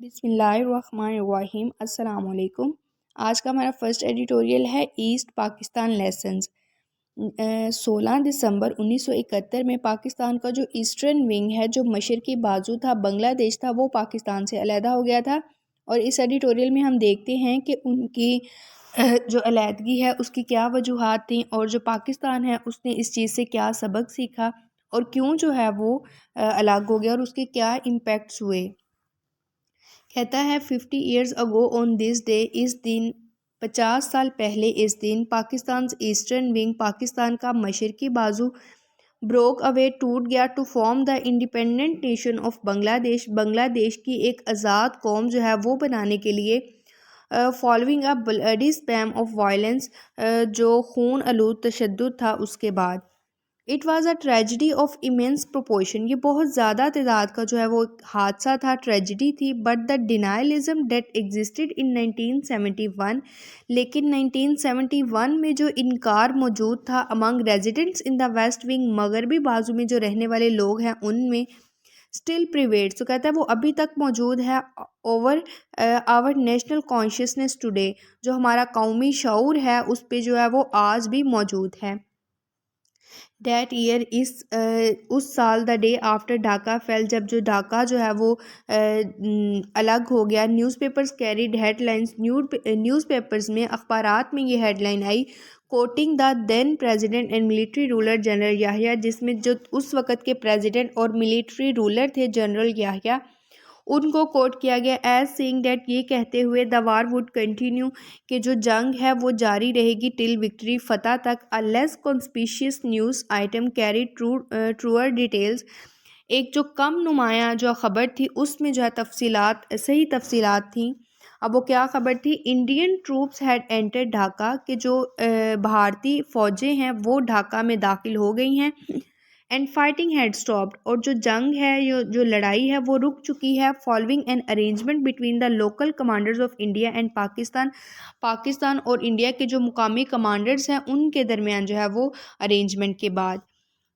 بسم اللہ الرحمن الرحیم۔ السلام علیکم۔ آج کا ہمارا فرسٹ ایڈیٹوریل ہے ایسٹ پاکستان لیسنز۔ 16 دسمبر 1971 میں پاکستان کا جو ایسٹرن ونگ ہے، جو مشرقی بازو تھا، بنگلہ دیش تھا، وہ پاکستان سے علیحدہ ہو گیا تھا۔ اور اس ایڈیٹوریل میں ہم دیکھتے ہیں کہ ان کی جو علیحدگی ہے اس کی کیا وجوہات تھیں، اور جو پاکستان ہے اس نے اس چیز سے کیا سبق سیکھا اور کیوں جو ہے وہ الگ ہو گیا اور اس کے کیا امپیکٹس ہوئے۔ کہتا ہے 50 years ago on this day، اس دن 50 سال پہلے اس دن پاکستان's ایسٹرن ونگ، پاکستان کا مشرقی بازو بروک اوے، ٹوٹ گیا، to form the independent nation of Bangladesh, بنگلہ دیش کی ایک آزاد قوم جو ہے وہ بنانے کے لیے، following a bloody spam of violence, جو خون آلود تشدد تھا اس کے بعد۔ It was a tragedy of Emmons proportion, یہ بہت زیادہ تعداد کا جو ہے وہ حادثہ تھا، ٹریجڈی تھی۔ بٹ دا ڈینائلزم دیٹ ایگزسٹڈ ان 1971، لیکن 1971 میں جو انکار موجود تھا امنگ ریزیڈنٹس ان دا ویسٹ ونگ، مغربی بازو میں جو رہنے والے لوگ ہیں ان میں، اسٹل پریویٹس، تو کہتا ہے وہ ابھی تک موجود ہے، اوور آور نیشنل کانشیسنیس ٹوڈے، جو ہمارا قومی شعور ہے اس پہ جو ہے وہ آج بھی موجود ہے۔ دیٹ ایئر، اس سال، the day after Dhaka fell, جب جو ڈھاکہ جو ہے وہ الگ ہو گیا، newspapers carried headlines, newspapers میں، اخبارات میں یہ ہیڈ لائن آئی، quoting the then president and military ruler general Yahya, جس میں جو اس وقت کے پریزیڈنٹ اور ملٹری رولر تھے جنرل یحییٰ، ان کو کوٹ کیا گیا، ایز سینگ دیٹ، یہ کہتے ہوئے، دا وار وڈ کنٹینیو، کہ جو جنگ ہے وہ جاری رہے گی، ٹل وکٹری، فتح تک، a less conspicuous news item carried truer details، ایک جو کم نمایاں جو خبر تھی اس میں جو ہے تفصیلات، صحیح تفصیلات تھیں۔ اب وہ کیا خبر تھی؟ Indian troops had entered Dhaka, کہ جو بھارتی فوجیں ہیں وہ ڈھاکہ میں داخل ہو گئی ہیں، اینڈ فائٹنگ ہیڈ اسٹاپڈ، اور جو جنگ ہے، جو لڑائی ہے وہ رک چکی ہے، following an arrangement between the local commanders of India and Pakistan, Pakistan اور انڈیا کے جو مقامی کمانڈرز ہیں ان کے درمیان جو ہے وہ ارینجمنٹ کے بعد۔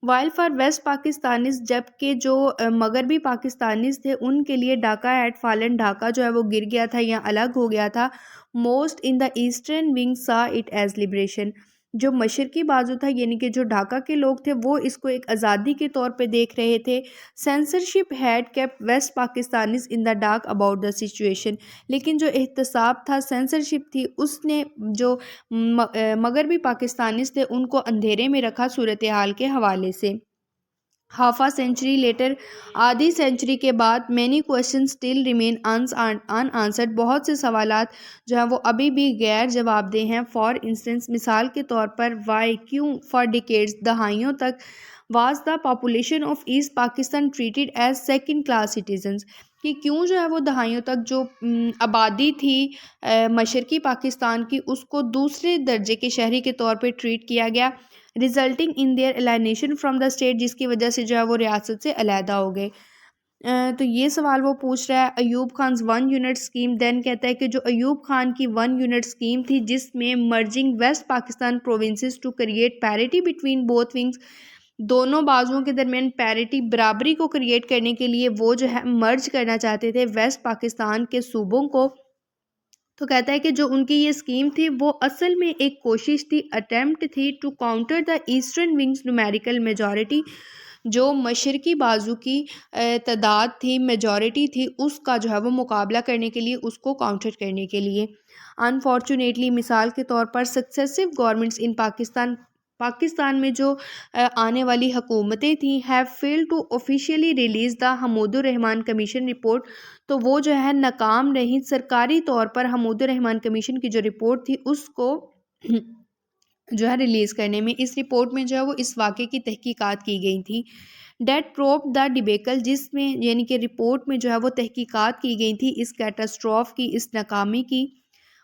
وائل فار ویسٹ پاکستانیز، جبکہ جو مغربی پاکستانیز تھے ان کے لیے ڈھاکہ ہیڈ فالن، ڈھاکہ جو ہے وہ گر گیا تھا یا الگ ہو گیا تھا، most in the eastern wing سا اٹ ایز لبریشن، جو مشرقی بازو تھا یعنی کہ جو ڈھاکہ کے لوگ تھے وہ اس کو ایک آزادی کے طور پہ دیکھ رہے تھے۔ Censorship had kept West Pakistanis in the dark about the situation, لیکن جو احتساب تھا، سینسرشپ تھی، اس نے جو مغربی پاکستانیز تھے ان کو اندھیرے میں رکھا صورتحال کے حوالے سے۔ ہاف آ سینچری لیٹر، آدھی سینچری کے بعد، many question still remain in answered, بہت سے سوالات جو ہیں وہ ابھی بھی غیر جواب دہ ہیں۔ فار انسٹنس، مثال کے طور پر، وائی، کیوں، فار ڈیکیڈز، دہائیوں تک، was the population of East Pakistan treated as second class citizens, کہ کیوں جو ہے وہ دہائیوں تک جو آبادی تھی مشرقی پاکستان کی اس کو دوسرے درجے کے شہری کے طور پہ ٹریٹ کیا گیا، resulting in their alienation from the state, جس کی وجہ سے جو ہے وہ ریاست سے علیحدہ ہو گئے۔ تو یہ سوال وہ پوچھ رہا ہے۔ ایوب خان's 1 unit اسکیم، دین کہتا ہے کہ جو ایوب خان کی 1 unit اسکیم تھی جس میں merging West Pakistan provinces to create parity between both wings, دونوں بازوؤں کے درمیان پیرٹی، برابری کو کریٹ کرنے کے لیے وہ جو ہے مرج کرنا چاہتے تھے ویسٹ پاکستان کے صوبوں کو۔ تو کہتا ہے کہ جو ان کی یہ اسکیم تھی وہ اصل میں ایک کوشش تھی، اٹیمپٹ تھی، to counter the eastern wing's numerical majority, جو مشرقی بازو کی تعداد تھی، میجورٹی تھی، اس کا جو ہے وہ مقابلہ کرنے کے لیے، اس کو کاؤنٹر کرنے کے لیے۔ انفارچونیٹلی، مثال کے طور پر، سکسیسو گورنمنٹس ان پاکستان میں جو آنے والی حکومتیں تھیں، have failed to officially release the Hamood ur Rahman commission report, تو وہ جو ہے ناکام رہیں سرکاری طور پر حمود الرحمن کمیشن کی جو رپورٹ تھی اس کو جو ہے ریلیز کرنے میں۔ اس رپورٹ میں جو ہے وہ اس واقعے کی تحقیقات کی گئی تھی، ڈیٹ پروب دا ڈیبیکل، جس میں یعنی کہ رپورٹ میں جو ہے وہ تحقیقات کی گئی تھی اس کیٹاسٹروف کی، اس ناکامی کی۔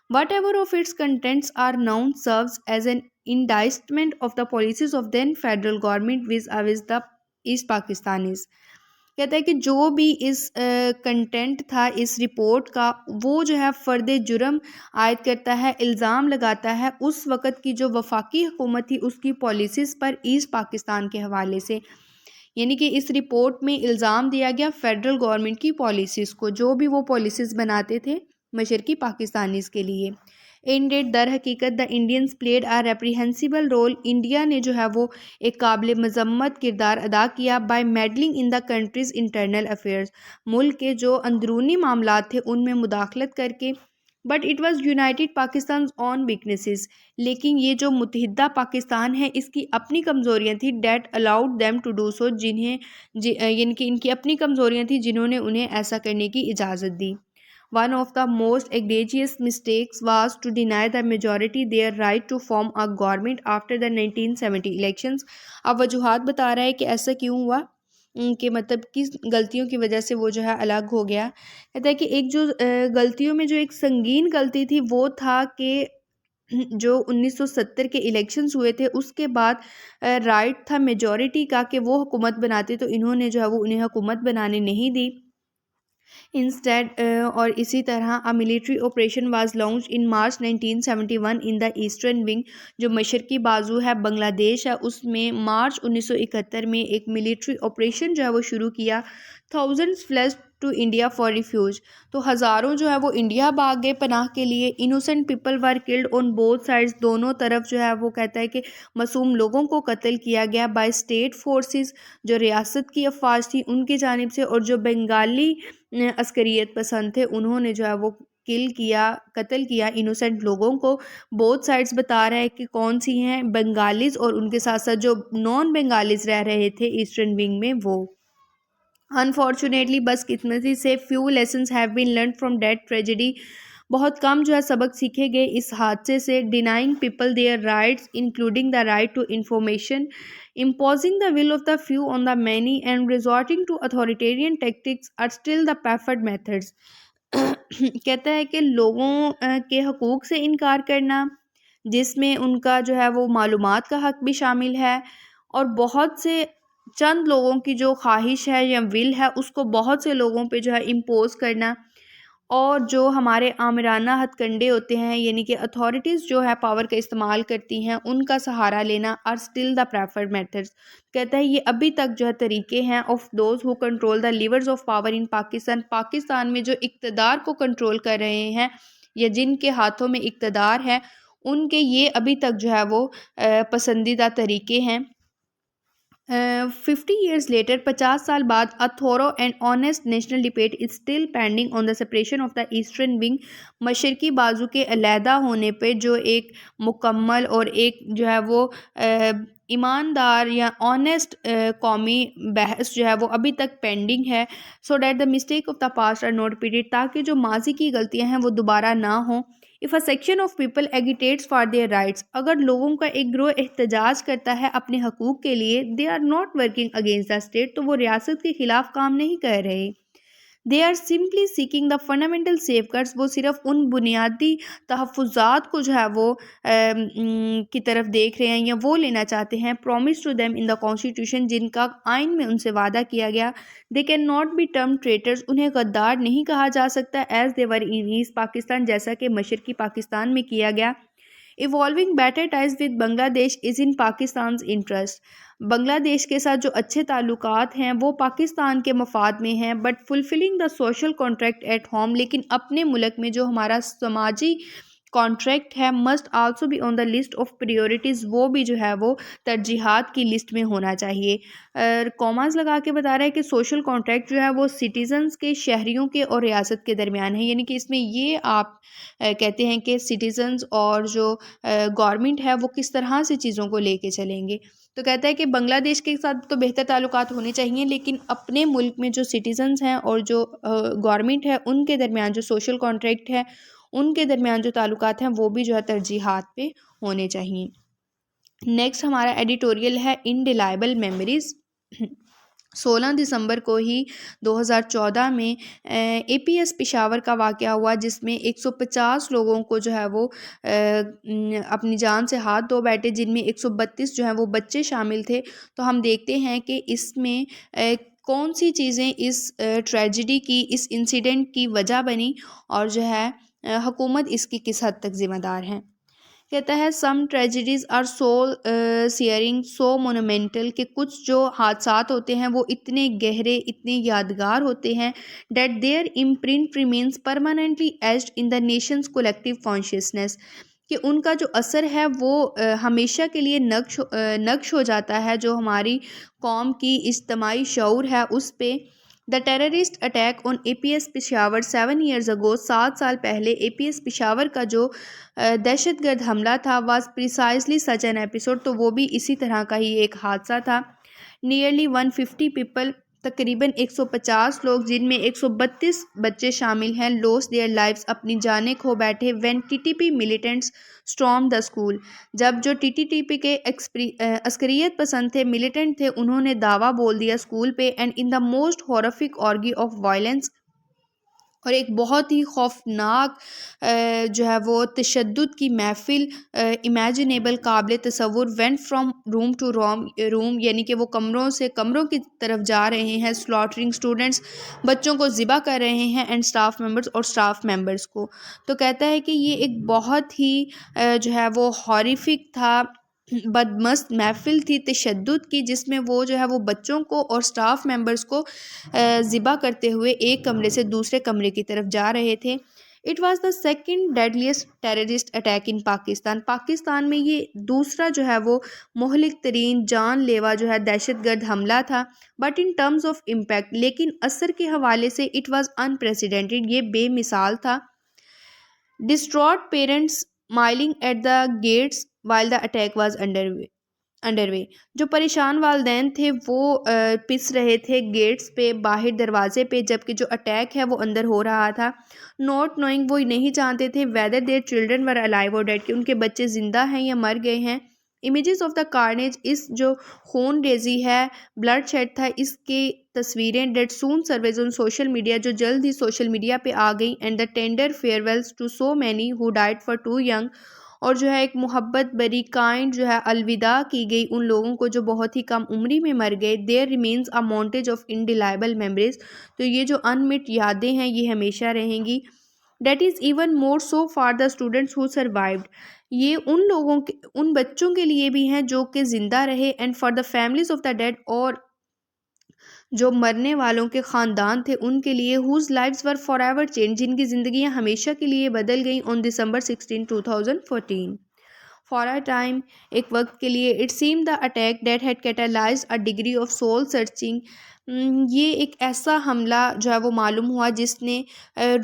Whatever of its contents are known serves as an indictment of the policies of then federal government was the East Pakistanis, کہتا ہے کہ جو بھی اس کنٹینٹ تھا اس رپورٹ کا وہ جو ہے فرد جرم عائد کرتا ہے، الزام لگاتا ہے اس وقت کی جو وفاقی حکومت تھی اس کی پالیسیز پر ایسٹ پاکستان کے حوالے سے، یعنی کہ اس رپورٹ میں الزام دیا گیا فیڈرل گورنمنٹ کی پالیسیز کو، جو بھی وہ پالیسیز بناتے تھے مشرقی پاکستانیز کے لیے۔ ان ڈیٹ در حقیقت دا انڈینز پلیڈ آ ریپریہنسیبل رول، انڈیا نے جو ہے وہ ایک قابل مذمت کردار ادا کیا by meddling in the country's internal affairs, ملک کے جو اندرونی معاملات تھے ان میں مداخلت کر کے۔ But it was United Pakistan on weaknesses, لیکن یہ جو متحدہ پاکستان ہے اس کی اپنی کمزوریاں تھیں، that allowed them to do so, جنہیں یعنی کہ ان کی اپنی کمزوریاں تھیں جنہوں نے انہیں ایسا کرنے کی اجازت دی۔ One of the most egregious mistakes was to deny the majority their right to form a government after the 1970 elections۔ اب وجوہات بتا رہا ہے کہ ایسا کیوں ہوا، کہ مطلب کس غلطیوں کی وجہ سے وہ جو ہے الگ ہو گیا۔ کہتا ہے کہ ایک جو غلطیوں میں جو ایک سنگین غلطی تھی وہ تھا کہ جو 1970 کے الیکشنز ہوئے تھے اس کے بعد رائٹ تھا میجورٹی کا کہ وہ حکومت بناتے، تو انہوں نے جو ہے وہ انہیں حکومت بنانے نہیں دی انسٹیڈ۔ اور اسی طرح military operation was launch in March 1971 in the eastern wing, جو مشرقی بازو ہے بنگلہ دیش ہے، اس میں مارچ 1971 میں ایک ملٹری آپریشن جو ہے وہ شروع کیا۔ Thousands fled to India for refuge, تو ہزاروں جو ہے وہ انڈیا بھاگ گئے پناہ کے لیے۔ Innocent people were killed on both sides, دونوں طرف جو ہے وہ کہتا ہے کہ معصوم لوگوں کو قتل کیا گیا بائی اسٹیٹ فورسز، جو ریاست کی افواج تھی ان کی جانب سے، اور جو بنگالی عسکریت پسند تھے انہوں نے جو ہے وہ قتل کیا انوسنٹ لوگوں کو۔ بوتھ سائڈز بتا رہا ہے کہ کون سی ہیں، بنگالیز اور ان کے ساتھ ساتھ جو نان بنگالیز رہ رہے تھے ایسٹرن ونگ میں وہ۔ انفارچونیٹلی، بس قسمتی سے، few lessons have been learned from that tragedy، بہت کم جو ہے سبق سیکھے گئے اس حادثے سے۔ denying people their rights including the right to information، imposing the will of the few on the many and resorting to authoritarian tactics are still the preferred methods۔ کہتا ہے کہ لوگوں کے حقوق سے انکار کرنا، جس میں ان کا جو ہے وہ معلومات کا حق بھی شامل ہے، اور بہت سے چند لوگوں کی جو خواہش ہے یا ول ہے اس کو بہت سے لوگوں پہ جو ہے امپوز کرنا، اور جو ہمارے آمرانہ ہتھ کنڈے ہوتے ہیں یعنی کہ اتھارٹیز جو ہے پاور کا استعمال کرتی ہیں ان کا سہارا لینا، are still the preferred methods. کہتا ہے یہ ابھی تک جو ہے طریقے ہیں of those who control the levers of power in Pakistan, Pakistan میں جو اقتدار کو کنٹرول کر رہے ہیں یا جن کے ہاتھوں میں اقتدار ہے ان کے یہ ابھی تک جو ہے وہ پسندیدہ طریقے ہیں۔ 50 years later، 50 سال بعد، a thorough and honest national debate is still pending on the separation of the eastern wing، مشرقی بازو کے علیحدہ ہونے پہ جو ایک مکمل اور ایک جو ہے وہ ایماندار یا آنیسٹ قومی بحث جو ہے وہ ابھی تک پینڈنگ ہے۔ So that the mistake of the past are not repeated, تاکہ جو ماضی کی غلطیاں ہیں وہ دوبارہ نہ ہوں۔ If a section of people agitates for their rights، اگر لوگوں کا ایک گروہ احتجاج کرتا ہے اپنے حقوق کے لیے، they are not working against the state، تو وہ ریاست کے خلاف کام نہیں کر رہے۔ they are simply seeking the fundamental safeguards، وہ صرف ان بنیادی تحفظات کو جو ہے وہ کی طرف دیکھ رہے ہیں یا وہ لینا چاہتے ہیں promised to them in the constitution، جن کا آئین میں ان سے وعدہ کیا گیا۔ they cannot be termed traitors، انہیں غدار نہیں کہا جا سکتا as they were in East Pakistan, جیسا کہ مشرقی پاکستان میں کیا گیا۔ Evolving better ties with Bangladesh is in Pakistan's interest، بنگلہ دیش کے ساتھ جو اچھے تعلقات ہیں وہ پاکستان کے مفاد میں ہیں۔ But fulfilling the social contract at home, لیکن اپنے ملک میں جو ہمارا سماجی کانٹریکٹ ہے must also be on the list of priorities, وہ بھی جو ہے وہ ترجیحات کی لسٹ میں ہونا چاہیے۔ کوماز لگا کے بتا رہا ہے کہ سوشل کانٹریکٹ جو ہے وہ سٹیزنز کے، شہریوں کے اور ریاست کے درمیان ہے، یعنی کہ اس میں یہ آپ کہتے ہیں کہ سٹیزنز اور جو گورنمنٹ ہے وہ کس طرح سے چیزوں کو لے کے چلیں گے۔ تو کہتا ہے کہ بنگلہ دیش کے ساتھ تو بہتر تعلقات ہونے چاہیے، لیکن اپنے ملک میں جو سٹیزنز ہیں اور جو گورنمنٹ ہے ان کے درمیان جو سوشل کانٹریکٹ ہے ان کے درمیان جو تعلقات ہیں وہ بھی جو ہے ترجیحات پہ ہونے چاہیے۔ نیکسٹ ہمارا ایڈیٹوریل ہے انڈیلائبل میموریز۔ 16 دسمبر کو ہی 2014 میں اے پی ایس پشاور کا واقعہ ہوا، جس میں 150 لوگوں کو جو ہے وہ اپنی جان سے ہاتھ دھو بیٹھے، جن میں 132 جو ہیں وہ بچے شامل تھے۔ تو ہم دیکھتے ہیں کہ اس میں کون سی چیزیں اس ٹریجڈی کی، اس انسیڈنٹ کی وجہ بنی، اور جو ہے حکومت اس کی کس حد تک ذمہ دار ہیں۔ کہتا ہے سم ٹریجڈیز آر سول سیئرنگ سو مونومنٹل کہ کچھ جو حادثات ہوتے ہیں وہ اتنے گہرے اتنے یادگار ہوتے ہیں that their imprint remains permanently etched in the nation's collective consciousness کہ ان کا جو اثر ہے وہ ہمیشہ کے لیے نقش ہو جاتا ہے جو ہماری قوم کی اجتماعی شعور ہے اس پہ. The terrorist attack on a P S Peshawar 7 years ago 7 سال پہلے اے پی ایس پشاور کا جو دہشت گرد حملہ تھا was precisely such an episode تو وہ بھی اسی طرح کا ہی ایک حادثہ تھا. نیئرلی 150 پیپل تقریباً 150 لوگ جن میں 132 بچے شامل ہیں لوس دیئر لائفز اپنی جانیں کھو بیٹھے when T T P militants storm the school جب جو ٹی ٹی پی کے عسکریت پسند تھے ملیٹنٹ تھے انہوں نے دعویٰ بول دیا اسکول پہ and in the most horrific orgy of violence اور ایک بہت ہی خوفناک جو ہے وہ تشدد کی محفل امیجنیبل قابل تصور went from room to room یعنی کہ وہ کمروں سے کمروں کی طرف جا رہے ہیں سلاٹرنگ اسٹوڈنٹس بچوں کو ذبح کر رہے ہیں اینڈ اسٹاف ممبرس اور اسٹاف ممبرس کو. تو کہتا ہے کہ یہ ایک بہت ہی جو ہے وہ ہاریفک تھا بدمست محفل تھی تشدد کی جس میں وہ جو ہے وہ بچوں کو اور سٹاف ممبرس کو ذبح کرتے ہوئے ایک کمرے سے دوسرے کمرے کی طرف جا رہے تھے. It was the second deadliest terrorist attack in Pakistan میں یہ دوسرا جو ہے وہ مہلک ترین جان لیوا جو ہے دہشت گرد حملہ تھا but in terms of impact لیکن اثر کے حوالے سے اٹ واز انپریسیڈنٹڈ یہ بے مثال تھا. Distraught parents wailing at the gates while the attack was underway جو پریشان والدین تھے وہ پس رہے تھے گیٹس پہ باہر دروازے پہ جبکہ جو اٹیک ہے وہ اندر ہو رہا تھا. نوٹ نوئنگ وہ نہیں جانتے تھے whether their children were alive or dead کہ ان کے بچے زندہ ہیں یا مر گئے ہیں. امیجز آف دا کارنیج اس جو خون ریزی ہے بلڈ شیڈ تھا اس کی تصویریں that soon surfaced on social media جو جلد ہی سوشل میڈیا پہ آ گئی and the tender farewells to so many who died far too young اور جو ہے ایک محبت بری کائنڈ جو ہے الوداع کی گئی ان لوگوں کو جو بہت ہی کم عمری میں مر گئے. دیر ریمینز اے مونٹیج آف انڈیلائبل میموریز تو یہ جو انمٹ یادیں ہیں یہ ہمیشہ رہیں گی. That is even more so for the students who survived یہ ان بچوں کے لیے بھی ہیں جو کہ زندہ رہے and for the families of the dead اور جو مرنے والوں کے خاندان تھے ان کے لیے whose lives were forever changed جن کی زندگیاں ہمیشہ کے لیے بدل گئیں on December 16, 2014. For a time ایک وقت کے لیے it seemed the attack that had catalyzed a degree of soul searching یہ ایک ایسا حملہ جو ہے وہ معلوم ہوا جس نے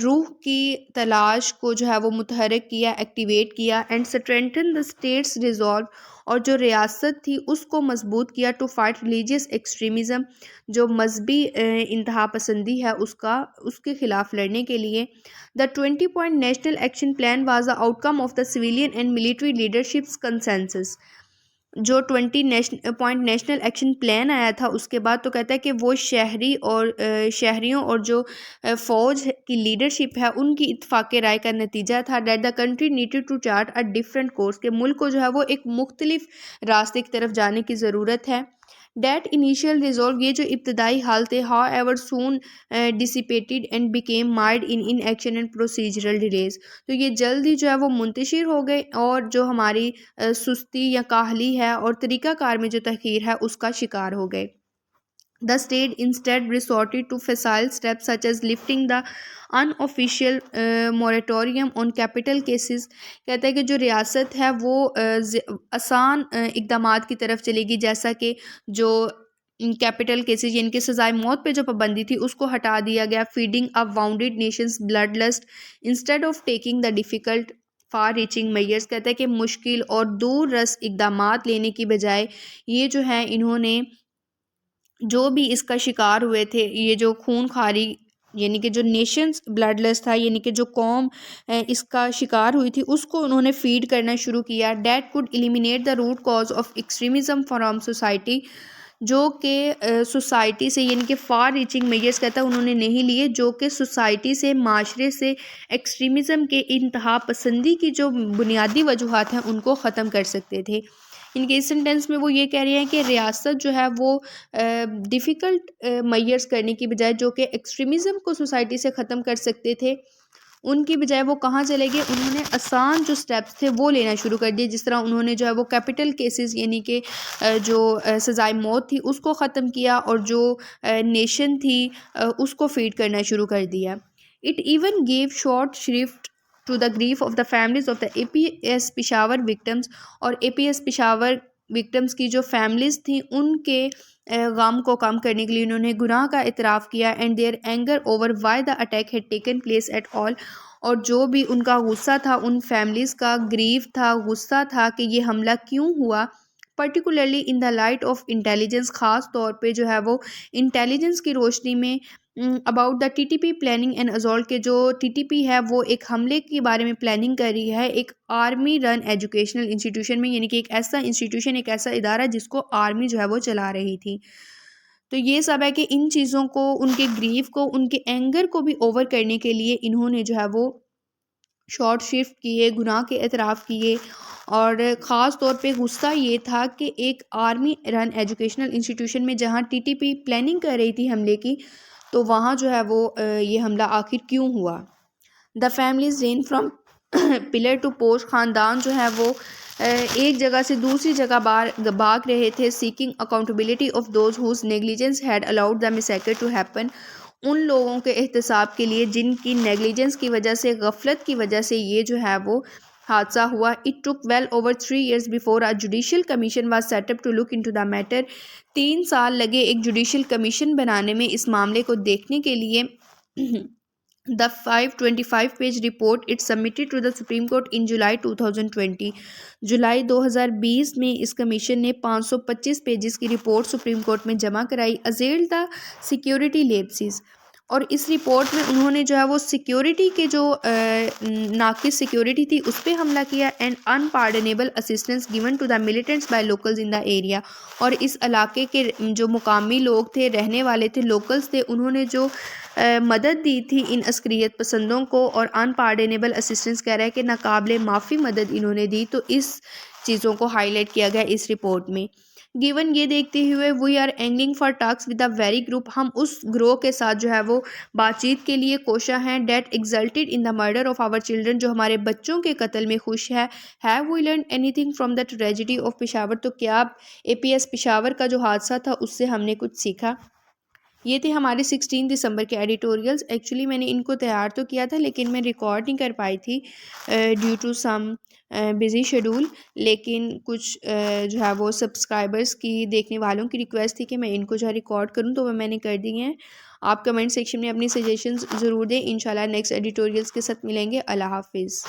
روح کی تلاش کو جو ہے وہ متحرک کیا ایکٹیویٹ کیا and strengthened the state's resolve اور جو ریاست تھی اس کو مضبوط کیا ٹو فائٹ ریلیجیس ایکسٹریمزم جو مذہبی انتہا پسندی ہے اس کے خلاف لڑنے کے لیے. دا 20-point national action plan was the out come of the civilian and military leaderships consensus جو 20-point نیشنل ایکشن پلان آیا تھا اس کے بعد تو کہتا ہے کہ وہ شہریوں اور جو فوج کی لیڈرشپ ہے ان کی اتفاق رائے کا نتیجہ تھا that the country needed to chart a different course کہ ملک کو جو ہے وہ ایک مختلف راستے کی طرف جانے کی ضرورت ہے. That initial resolve یہ جو ابتدائی حال تھے however soon dissipated and became mired in inaction and procedural delays تو یہ جلد ہی جو ہے وہ منتشر ہو گئے اور جو ہماری سستی یا کاہلی ہے اور طریقہ کار میں جو تاخیر ہے اس کا شکار ہو گئے. The state instead resorted to facile steps such as lifting the unofficial moratorium on capital cases کہتا ہے کہ جو ریاست ہے وہ آسان اقدامات کی طرف چلے گی جیسا کہ جو کیپٹل کیسز یعنی کہ سزائے موت پہ جو پابندی تھی اس کو ہٹا دیا گیا. Feeding up wounded nation's bloodlust instead of taking the difficult far reaching measures کہتا ہے کہ مشکل اور دور رس اقدامات لینے کی بجائے یہ جو ہے انہوں نے جو بھی اس کا شکار ہوئے تھے یہ جو خون خاری یعنی کہ جو نیشنز بلڈ لیس تھا یعنی کہ جو قوم اس کا شکار ہوئی تھی اس کو انہوں نے فیڈ کرنا شروع کیا. That could eliminate the root cause of extremism from society جو کہ سوسائٹی سے یعنی کہ فار ریچنگ میئرس کہتا ہے انہوں نے نہیں لیے جو کہ سوسائٹی سے معاشرے سے ایکسٹریمزم کے انتہا پسندی کی جو بنیادی وجوہات ہیں ان کو ختم کر سکتے تھے. ان کے اس سینٹینس میں وہ یہ کہہ رہے ہیں کہ ریاست جو ہے وہ ڈیفیکلٹ میئرس کرنے کی بجائے جو کہ ایکسٹریمزم کو سوسائٹی سے ختم کر سکتے تھے ان کی بجائے وہ کہاں چلے گئے، انہوں نے آسان جو سٹیپس تھے وہ لینا شروع کر دیے، جس طرح انہوں نے جو ہے وہ کیپٹل کیسز یعنی کہ جو سزائے موت تھی اس کو ختم کیا، اور جو نیشن تھی اس کو فیڈ کرنا شروع کر دیا۔ It even gave short shrift to the grief of the families of the A P S Peshawar victims, اور A P S Peshawar victims کی جو فیملیز تھیں ان کے غم کو کم کرنے کے لیے انہوں نے گناہ کا اعتراف کیا، and their anger over why the attack had taken place at all, اور جو بھی ان کا غصہ تھا، ان فیملیز کا گریف تھا، غصہ تھا کہ یہ حملہ کیوں ہوا، particularly in the light of intelligence, خاص طور پہ جو ہے وہ انٹیلیجنس کی روشنی میں about the T T P planning and assault, کے جو ٹی ٹی پی ہے وہ ایک حملے کے بارے میں پلاننگ کر رہی ہے ایک آرمی رن ایجوکیشنل انسٹیٹیوشن میں، یعنی کہ ایک ایسا انسٹیٹیوشن، ایک ایسا ادارہ جس کو آرمی جو ہے وہ چلا رہی تھی۔ تو یہ سب ہے کہ ان چیزوں کو، ان کے گریف کو، ان کے اینگر کو بھی اوور کرنے کے لیے انہوں نے جو ہے وہ شارٹ شفٹ کیے، گناہ کے اعتراف کیے، اور خاص طور پہ غصہ یہ تھا کہ ایک آرمی رن ایجوکیشنل انسٹیٹیوشن میں جہاں ٹی ٹی پی پلاننگ کر رہی تھی حملے کی، تو وہاں جو ہے وہ یہ حملہ آخر کیوں ہوا۔ The families ran from pillar to post, خاندان جو ہے وہ ایک جگہ سے دوسری جگہ بھاگ رہے تھے، seeking accountability of those whose negligence had allowed the massacre to happen, ان لوگوں کے احتساب کے لیے جن کی نیگلیجنس کی وجہ سے، غفلت کی وجہ سے یہ جو ہے وہ حادثہ ہوا۔ It took well over 3 years before a judicial commission was set up to look into the matter، 3 سال لگے ایک جوڈیشل کمیشن بنانے میں اس معاملے کو دیکھنے کے لیے۔ The 525-page report it submitted to the Supreme Court in July 2020، جولائی 2020 میں اس کمیشن نے 525 پیجز کی رپورٹ سپریم کورٹ میں جمع کرائی، ازیل دا سیکیورٹی لیپسز، اور اس رپورٹ میں انہوں نے جو ہے وہ سیکیورٹی کے جو ناقص سیکیورٹی تھی اس پہ حملہ کیا، and unpardonable assistance given to the militants by locals in the area, اور اس علاقے کے جو مقامی لوگ تھے، رہنے والے تھے، لوکلز تھے، انہوں نے جو مدد دی تھی ان عسکریت پسندوں کو، اور انپارڈنیبل اسسٹنس کہہ رہا ہے کہ ناقابل معافی مدد انہوں نے دی، تو اس چیزوں کو ہائی لائٹ کیا گیا اس رپورٹ میں۔ گیون یہ دیکھتے ہوئے we are angling for talks with the very group, ہم اس گروہ کے ساتھ جو ہے وہ بات چیت کے لیے کوشاں ہیں، that exalted in the murder of our children, جو ہمارے بچوں کے قتل میں خوش ہے۔ Have we learn anything from the tragedy of Peshawar, تو کیا اے پی ایس پشاور کا جو حادثہ تھا اس سے ہم نے کچھ سیکھا۔ یہ تھے ہمارے 16 دسمبر کے ایڈیٹوریلز۔ ایکچولی میں نے ان کو تیار تو کیا تھا لیکن میں ریکارڈ نہیں کر پائی تھی due to some busy schedule, لیکن کچھ جو ہے وہ سبسکرائبرز کی، دیکھنے والوں کی ریکویسٹ تھی کہ میں ان کو جو ہے ریکارڈ کروں، تو وہ میں نے کر دی ہیں۔ آپ کمنٹ سیکشن میں اپنی سجیشنز ضرور دیں، انشاءاللہ نیکسٹ ایڈیٹوریلز کے ساتھ ملیں گے۔ اللہ حافظ۔